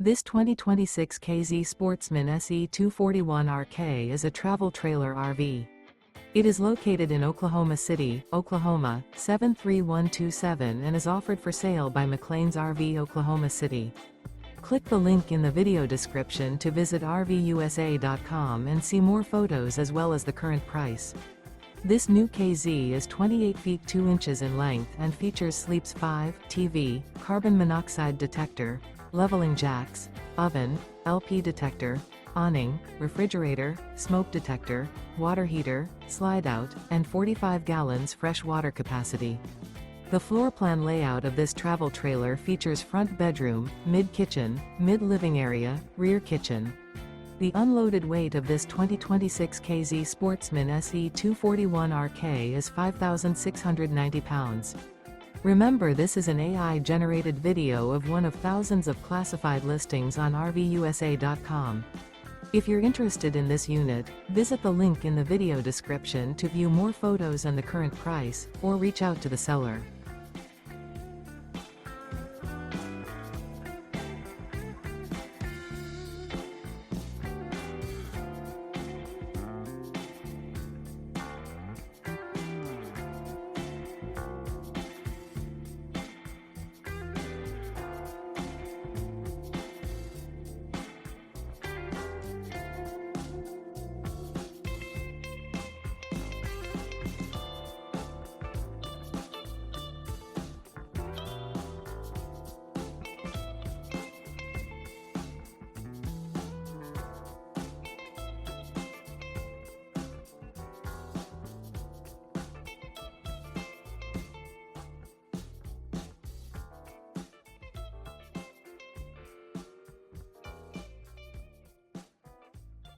This 2026 K-Z Sportsmen SE 241RK is a travel trailer RV. It is located in Oklahoma City, Oklahoma, 73127 and is offered for sale by McClain's RV Oklahoma City. Click the link in the video description to visit RVUSA.com and see more photos as well as the current price. This new K-Z is 28 feet 2 inches in length and features Sleeps 5, TV, carbon monoxide detector, leveling jacks, oven, LP detector, awning, refrigerator, smoke detector, water heater, slide-out, and 45 gallons fresh water capacity. The floor plan layout of this travel trailer features front bedroom, mid-kitchen, mid-living area, rear kitchen. The unloaded weight of this 2026 K-Z Sportsmen SE 241RK is 5,690 pounds. Remember, this is an AI-generated video of one of thousands of classified listings on RVUSA.com. If you're interested in this unit, visit the link in the video description to view more photos and the current price, or reach out to the seller.